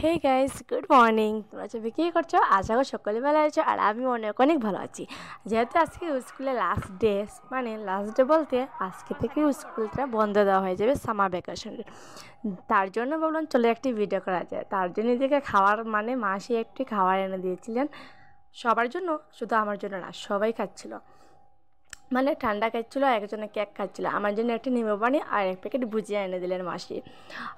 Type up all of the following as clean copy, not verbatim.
Hey guys, good morning. তোমরা সবাই কী করছো? আশা করি সকলে ভালো আছো, আর আমি অনেক অনেক ভালো আছি। যেহেতু আজকে স্কুলে লাস্ট ডে, মানে লাস্ট ডে বলতে আজকে থেকে স্কুলটা বন্ধ দেওয়া হয়ে যাবে সামার ভ্যাকেশনে। তার জন্য ভাবলাম চলো একটি ভিডিও করা যায়। তার জন্য এদিকে খাওয়ার মানে মাসি একটি খাবার এনে দিয়েছিলেন সবার জন্য, শুধু আমার জন্য না, সবাই খাচ্ছিল। মানে ঠান্ডা খাচ্ছিলো, একজনে কেক খাচ্ছিলো, আমার জন্য একটি নিম্বু পানি আর এক প্যাকেট ভুজিয়া এনে দিলেন মাসি।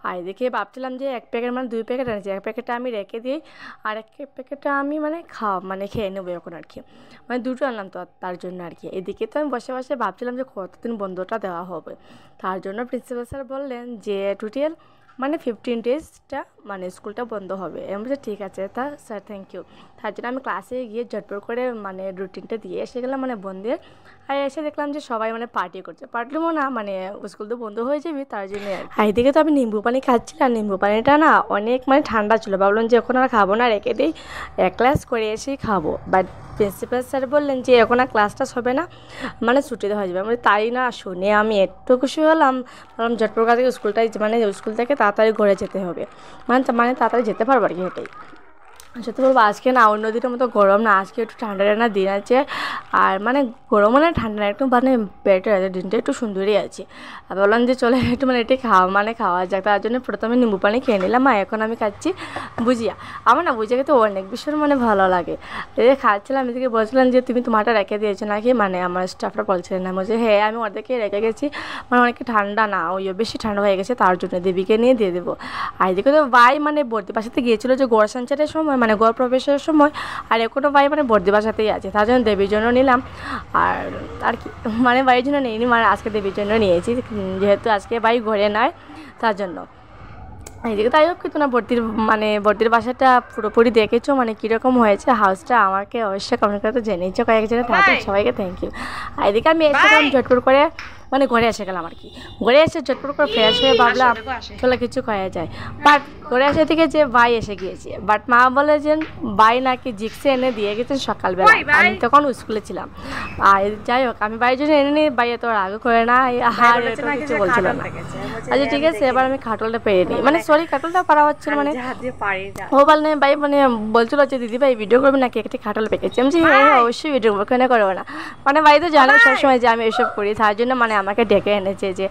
আর এদিকে ভাবছিলাম যে এক প্যাকেট মানে 2 প্যাকেট এনেছি, এক প্যাকেটটা আমি রেখে দিই আর এক প্যাকেটটা আমি মানে খেয়ে নেবো এখন আর কি। মানে দুটো আনলাম তো তার জন্য আর কি। এদিকে তো আমি বসে বসে ভাবছিলাম যে কতদিন বন্ধটা দেওয়া হবে। তার জন্য প্রিন্সিপাল স্যার বললেন যে টোটাল মানে 15 ডেজটা মানে স্কুলটা বন্ধ হবে। আমি বলছি ঠিক আছে তা স্যার, থ্যাংক ইউ। তার জন্য আমি ক্লাসে গিয়ে ঝটপট করে মানে রুটিনটা দিয়ে এসে গেলাম মানে বন্ধের। আর এসে দেখলাম যে সবাই মানে পার্টি করছে, পারলেও না মানে স্কুল তো বন্ধ হয়ে যাবে তার জন্য। আর এদিকে তো আমি নিম্বু পানি খাচ্ছিলাম, নিম্বু পানিটা না অনেক মানে ঠান্ডা ছিল, ভাবলাম যে এখন আর খাবো না, রেখে দিই, এক ক্লাস করে এসেই খাবো। বাট প্রিন্সিপাল স্যার বললেন যে এখন আর ক্লাস টাস হবে না, মানে ছুটি দেওয়া হয়ে যাবে। মানে তাই না, শুনে আমি একটু খুশি হলাম। ভাবলাম ঝটপট থেকে স্কুলটাই মানে স্কুল থেকে তাড়াতাড়ি ঘরে যেতে হবে, মানে তাড়াতাড়ি যেতে পারবো আর কি, এটাই। সত্যি বলবো আজকে না অন্য দিনের মতো গরম না, আজকে একটু ঠান্ডা ঠান্ডা দিন আছে। আর মানে গরম মানে ঠান্ডা না, একটু মানে বেটার আছে, দিনটা একটু সুন্দরই আছে। আর বললাম যে চলে একটু মানে এটাই খাওয়া যাক। তার জন্য প্রথমে নিম্বু পানি খেয়ে নিলাম, আর এখন আমি খাচ্ছি ভুজিয়া। আমার না ভুজিয়া খেতে অনেক ভীষণ মানে ভালো লাগে। এদিকে খাচ্ছিলাম, এদিকে বলছিলাম যে তুমি তোমারটা রেখে দিয়েছো নাকি, মানে আমার স্টাফরা বলছিলেন না। বলছে হ্যাঁ আমি ওদেরকে রেখে গেছি, মানে অনেক ঠান্ডা না, ওই বেশি ঠান্ডা হয়ে গেছে তার জন্য দেবীকে নিয়ে দিয়ে দেবো। আর এদিকে তো ভাই মানে বর্দি বাসাতে গিয়েছিলো যে গড় সঞ্চারের সময়, মানে গড় প্রবেশের সময়। আর এখনও ভাই মানে বর্দি বাসাতেই আছে, তার জন্য দেবীর জন্য নিলাম। আর আর কি মানে ভাইয়ের জন্য নিইনি, মানে আজকে দেবীর জন্য নিয়েছি, যেহেতু আজকে ভাই ঘরে নয় তার জন্য। এদিকে তাই হোক, কিন্তু না বর্দির বাসাটা পুরোপুরি দেখেছো মানে কীরকম হয়েছে হাউসটা, আমাকে অবশ্যই কমেন্ট করে তো জেনেইছো কয়েকজনে, তাদের সবাইকে থ্যাংক ইউ। আর এদিকে আমি এসে গেলাম ঝটপট করে, মানে ঘরে এসে গেলাম আর কি। ঘরে এসে ঝটপট করে ফ্রেশ হয়ে ভাবলাম চলো কিছু খাওয়া যায়। বাট ঘরে এসে থেকে যে ভাই এসে গিয়েছে, বাট মা বলে যে ভাই নাকি জিক্সে এনে দিয়ে গেছেন সকালবেলা, আমি তখন স্কুলে ছিলাম। আর যাই হোক আমি ভাইয়ের জন্য এনে নিই, ভাই এত রাগও করে না, আর এত কিছু বলছিল না। আচ্ছা ঠিক আছে, এবার আমি খাটলটা পেরে নিই, মানে সরি খাটলটা পারা হচ্ছিল, মানে ও বললেন ভাই মানে বলছিল যে দিদি ভাই ভিডিও করবে নাকি, একটি খাটল পেকেছি। আমি হ্যাঁ অবশ্যই ভিডিও করবো, কেন করবো না। মানে ভাই তো জানে সবসময় যে আমি এসব করি, তার জন্য মানে আমাকে ডেকে এনেছে যে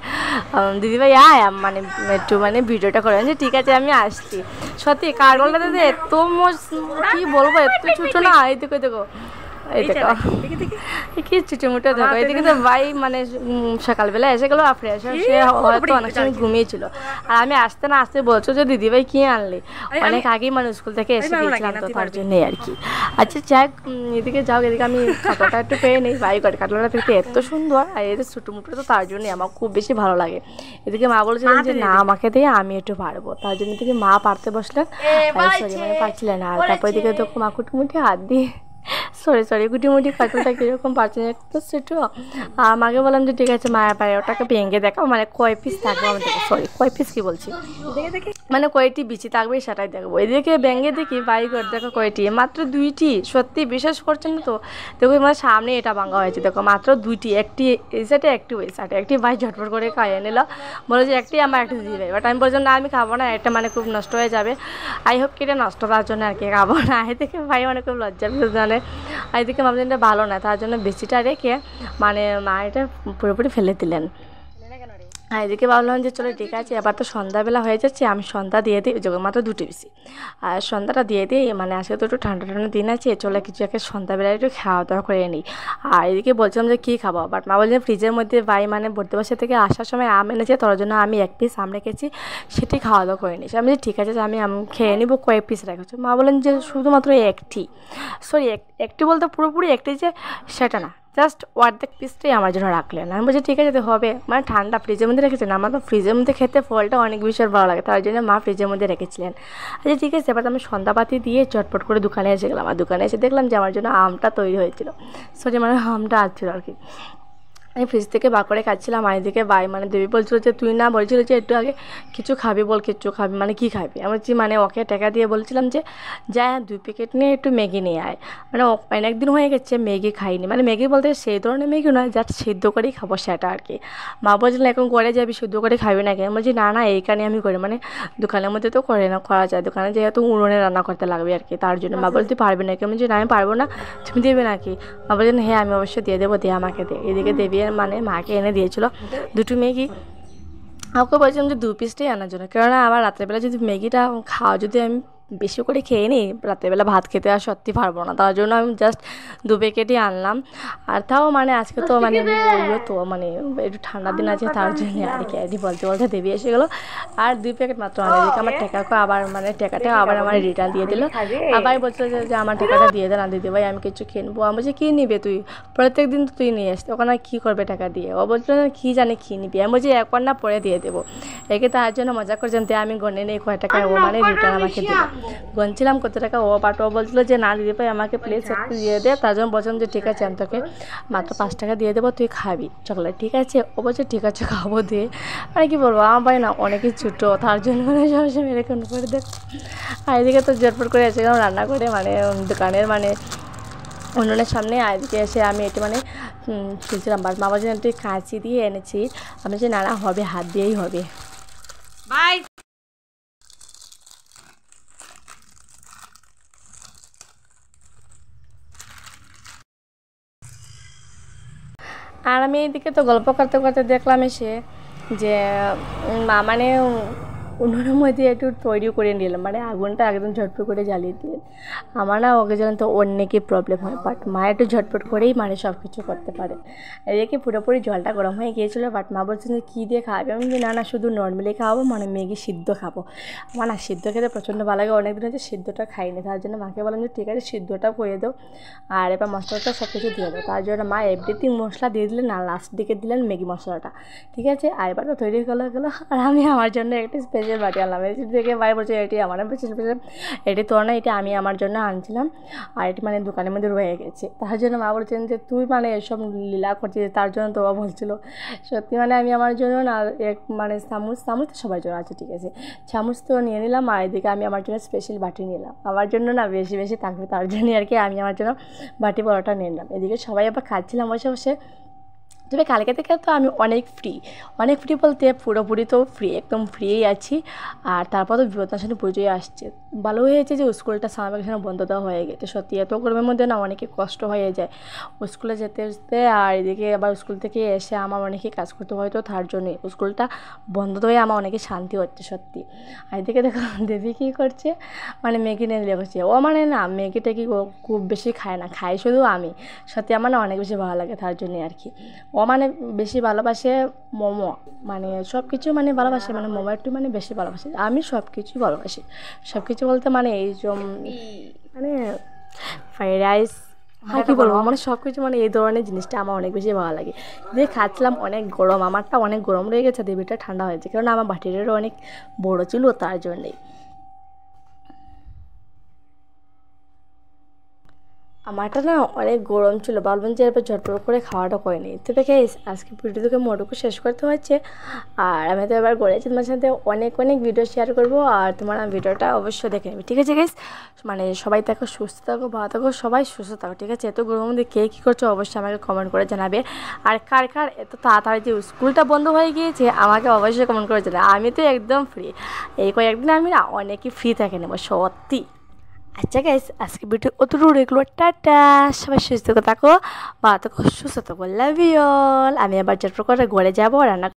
দিদি ভাই আয় মানে একটু মানে ভিডিওটা করে। যে ঠিক আছে আমি আসছি। সত্যি কাঠগোলটা দিদি এত কি বলবো, এত ছোটো না, এই দেখো দেখো, এই দেখো কি চুচুমুটো দেখো। এদিকে তো ভাই মানে সকালবেলা এসে গেলো, ফ্রেশ সে হয়তো অনেক সময় ঘুমিয়েছিল। আর আমি আসতে না আসতে বলছো যে দিদিভাই কী আনলি, অনেক আগেই মানে স্কুল থেকে এসে গিয়েছিলাম তো তার জন্যই আর কি। আচ্ছা যাক, এদিকে যাও, এদিকে আমি কাঁটাটা একটু পেয়ে নিই। ভাই কাঁটাটা দেখতে এত সুন্দর, আর এদের ছোটো মুটো তো তার জন্যই আমার খুব বেশি ভালো লাগে। এদিকে মা বলছিলেন যে না আমাকে দিয়ে আমি একটু পারবো, তার জন্য এদিকে মা পারতে বসলেন, সরি মানে পারছিলেন। আর তারপর এদিকে তো মা কুটুমুটি হাত দিয়ে সরি গুটিমুটি কাটুলটা কীরকম পারছে একটু ছোটো। আর মাকে বললাম যে ঠিক আছে মায়ের পায়ে ওটাকে ভেঙে দেখাও, মানে কয় পিস থাকবে আমার দেখো, সরি কয় পিস কী বলছি, মানে কয়টি বিচি থাকবে সেটাই দেখবো। এদিকে ভেঙে দেখি বাই করে দেখো কয়টি, মাত্র 2টি। সত্যি বিশ্বাস করছেন না তো, দেখো মানে সামনে এটা ভাঙা হয়েছে, দেখো মাত্র 2টি, একটি এই সাইডে একটি ওই সাইডে। একটি ভাই ঝটপট করে খাইয়ে নিল, বলে যে একটি আমার একটি দিদি ভাই। বাট আমি বলছিলাম না আমি খাবো না, এটা মানে খুব নষ্ট হয়ে যাবে, আই হোপ কি এটা নষ্ট করার জন্য আর কি খাবো না। এদিকে ভাই মানে খুব লজ্জা জানে। আর এদিকে ভাবলেন এটা ভালো না, তার জন্য বেশিটা রেখে মানে মা এটা পুরোপুরি ফেলে দিলেন। আর এদিকে ভাবলাম যে চলো ঠিক আছে, এবার তো সন্ধ্যাবেলা হয়ে যাচ্ছে, আমি সন্ধ্যা দিয়ে দিই, মাত্র 2টি বেশি। আর সন্ধ্যাটা দিয়ে দিই, মানে আজকে তো একটু ঠান্ডা ঠান্ডা দিন আছে, চলে কিছু একটা সন্ধ্যাবেলায় একটু খাওয়া দাওয়া করে নিই। আর এদিকে বলছিলাম যে কী খাবো, বাট মা বলছেন ফ্রিজের মধ্যে ভাই মানে ভর্তি বাসা থেকে আসার সময় আম এনেছে, তার জন্য আমি 1 পিস আম রেখেছি, সেটি খাওয়া দাওয়া করে নিই। আমি ঠিক আছে আমি খেয়ে নিবো, কয়েক পিস রেখেছি। মা বলেন যে শুধুমাত্র একটি, সরি একটি বলতে পুরোপুরি একটি যে সেটা না, জাস্ট অর্ধেক পিসটাই আমার জন্য রাখলেন। আমি বলছি ঠিক আছে তো হবে, মানে ঠান্ডা ফ্রিজের মধ্যে রেখেছেন, আমার তো ফ্রিজের মধ্যে খেতে ফলটা অনেক বেশি ভালো লাগে, তার জন্য মা ফ্রিজের মধ্যে রেখেছিলেন। আচ্ছা ঠিক আছে, এবার আমি সন্ধ্যাবাতি দিয়ে চটপট করে দোকানে এসে গেলাম। আর দোকানে এসে দেখলাম যে আমার জন্য আমটা তৈরি হয়েছিল, সরি মানে আমটা আসছিল আর কি। আমি ফ্রিজ থেকে বার করে খাচ্ছিলাম। আর এদিকে মানে দেবী বলছিল যে তুই না বলছিল যে একটু আগে কিছু খাবি, বল কিছু খাবি, মানে কী খাবি। আমি বলছি মানে ওকে টাকা দিয়ে বলছিলাম যে যা 2 প্যাকেট নিয়ে একটু ম্যাগি নিয়ে আয়। মানে অনেক দিন হয়ে গেছে ম্যাগি খাইনি, মানে ম্যাগি বলতে সেই ধরনের ম্যাগি নয়, জাস্ট সিদ্ধ করেই খাবো সেটা আর কি। মা বলছিলেন এখন করে যাবি সিদ্ধ করে খাবি না কেন, বলছি না না এইখানে আমি করি, মানে দোকানের মধ্যে তো করে না, করা যায়, দোকানে যেহেতু উনুনে রান্না করতে লাগবে আর কি, তার জন্য। মা বলতে পারবি না কেমন, যে না আমি পারবো না, তুমি দেবে নাকি। মা বলছেন হ্যাঁ আমি অবশ্যই দিয়ে দেবো, দিয়ে আমাকে দে। এদিকে দেবী মানে মাকে এনে দিয়েছিল 2টো ম্যাগি। আমাকে বলছিলাম যে 2 পিসটাই আনার জন্য, কেননা আবার রাত্রেবেলা যদি ম্যাগিটা খাওয়া যদি আমি বেশি করে খেয়ে নিই, রাত্রেবেলা ভাত খেতে আর সত্যি পারবো না, তার জন্য আমি জাস্ট 2 প্যাকেটই আনলাম। আর তাও মানে আজকে তো মানে বললো তো মানে একটু ঠান্ডার দিন আছে তার জন্য আর কি আর বলতে বলতে দেবী এসে গেলো। আর 2 প্যাকেট মাত্র আনে দিকে আমার টাকাকে আবার মানে টাকাটা আবার আমার রিটার্ন দিয়ে দিল। আবার বলছিল যে আমার টাকাটা দিয়ে দেন, দিদি ভাই আমি কিছু কিনবো। আমি বলছি কী নিবে তুই, প্রত্যেক দিন তো তুই নিয়ে আসতে, ওখানে কী করবে টাকা দিয়ে। ও বলছিল কী জানি কী নিবি। আমি বলছি একবার না পরে দিয়ে দেবো। একে তার জন্য মজা করছিলাম, তাই আমি গনে নেই কয় টাকা, ও মানে রিটার্ন আমাকে দিল। গনছিলাম কত টাকা, ও বাট ও বলছিল যে না দিদি ভাই আমাকে প্লিজ একটু দিয়ে দে। তার জন্য বলছিলাম যে ঠিক আছে আমি তোকে মাত্র 5 টাকা দিয়ে দেবো, তুই খাবি চকলেট, ঠিক আছে। ও বলছে ঠিক আছে খাবো দিয়ে। মানে কী বলবো, আমার ভাই না অনেকই ছোটো, তার জন্য মানে সবসময় এরকম করে দেখ। আর এদিকে তো জটপট করে এসেছিলাম রান্না করে, মানে দোকানের মানে উনুনের সামনে। আর এদিকে এসে আমি এটা মানে শুনছিলাম, বাট মা বলছেন তুই কাঁচি দিয়ে এনেছি। আমি যে না না হবে, হাত দিয়েই হবে। বাই। আর আমি এইদিকে তো গল্প করতে করতে দেখলাম এসে যে মা মানে উনুনের মধ্যে একটু তৈরি করে নিলাম, মানে আগুনটা একদম ঝটপট করে জ্বালিয়ে দিলেন। আমার না ওকে জানেন তো অনেকই প্রবলেম হয়, বাট মা একটু ঝটপট করেই মানে সব কিছু করতে পারে। এদিকে পুরোপুরি জলটা গরম হয়ে গিয়েছিলো, বাট মা বলছেন যে কী দিয়ে খাওয়াবে। আমি না না শুধু নর্মালি খাওয়াবো, মানে ম্যাগি সিদ্ধ খাবো। আমার না সিদ্ধ খেতে প্রচণ্ড ভালো লাগে, অনেকদিন হচ্ছে সিদ্ধটা খাইনি, তার জন্য মাকে বললাম যে ঠিক আছে সিদ্ধটা করে দাও, আর এবার মশলাটা সব কিছু দিয়ে দাও। তার জন্য মা এভরিথিং মশলা দিয়ে দিলেন, আর লাস্ট দিকে দিলেন ম্যাগি মশলাটা, ঠিক আছে। আর এবার তো তৈরি গেলো। আর আমি আমার জন্য একটি স্পেশাল বাটি আনলাম। এই থেকে বাইরে বলছে এটি আমার স্পেশাল, এটি তোর না, এটি আমি আমার জন্য আনছিলাম, আর এটি মানে দোকানের মধ্যে রয়ে গেছে। তার জন্য মা বলছেন যে তুই মানে এসব লীলা করছিস, তার জন্য তো বলছিল। সত্যি মানে আমি আমার জন্য না এক মানে চামচ তো সবার জন্য আছে, ঠিক আছে, চামচ তো নিয়ে নিলাম। আর এদিকে আমি আমার জন্য স্পেশাল বাটি নিলাম, আমার জন্য না বেশি বেশি থাকবে, তার জন্যই আর কি আমি আমার জন্য বাটি বড়টা নিয়ে নিলাম। এদিকে সবাই আবার খাচ্ছিলাম বসে বসে। তবে কালকে থেকে তো আমি অনেক ফ্রি বলতে পুরোপুরি তো ফ্রি, একদম ফ্রিই আছি। আর তারপর তো বিপদনাশিনী পুজোয় আসছে, ভালো হয়েছে যে স্কুলটা সামার ভ্যাকেশনে বন্ধ দেওয়া হয়ে গেছে। সত্যি এত গরমের মধ্যে না অনেকে কষ্ট হয়ে যায় স্কুলে যেতে যেতে, আর এদিকে আবার স্কুল থেকে এসে আমার অনেকে কাজ করতে হয়, তো তার জন্যই স্কুলটা বন্ধ হয়ে আমার অনেকে শান্তি হচ্ছে সত্যি। আর এদিকে দেখো দেবী কী করছে, মানে ম্যাগি নিয়ে লেগেছে। ও মানে না ম্যাগিটা কি খুব বেশি খায় না, খাই শুধু আমি। সত্যি আমার না অনেক বেশি ভালো লাগে, তার জন্যই আর কি। ও মানে বেশি ভালোবাসে মোমো, মানে সব কিছু মানে ভালোবাসে, মানে মোমো একটু মানে বেশি ভালোবাসে। আমি সব কিছুই ভালোবাসি, সব কিছু বলতে মানে এই যে মানে ফ্রাইড রাইস, হ্যাঁ কী বলবো, মানে সব কিছু মানে এই ধরনের জিনিসটা আমার অনেক বেশি ভালো লাগে। দিয়ে খাচ্ছিলাম, অনেক গরম, আমারটা অনেক গরম রয়ে গেছে, দেবীটা ঠান্ডা হয়েছে, কারণ আমার বাটিটারও অনেক বড়ো ছিল, তার জন্যেই। আমারটা না অনেক গরম ছিল, ভাবলাম যে এরপর ঝটপট করে খাওয়াটা করে নিই। তবে গাইস আজকে ভিডিওটাকে মোটুকু শেষ করতে হচ্ছে। আর আমি তো এবার গড়েছি তোমার সাথে অনেক ভিডিও শেয়ার করবো, আর তোমার ভিডিওটা অবশ্যই দেখে নেবে, ঠিক আছে গাইস। মানে সবাই থাকো, সুস্থ থাকো, ভালো থাকো, সবাই সুস্থ থাকো, ঠিক আছে। এত গরমের মধ্যে কে কী করছো অবশ্যই আমাকে কমেন্ট করে জানাবে। আর কার কার এত তাড়াতাড়ি যে স্কুলটা বন্ধ হয়ে গিয়েছে আমাকে অবশ্যই কমেন্ট করে জানাবে। আমি তো একদম ফ্রি, এই কয়েকদিন আমি না অনেকই ফ্রি থাকে নেবো সত্যি। আচ্ছা গাইস আজকে ভিডিও অতটুকু রেখলো, টাটা, সবাই সুস্থ থাকো, ভালো থাকো, সুস্থ থাকো, লাভ ইউ অল। আমি আবার চটপট করে ঘরে যাবো রান্না।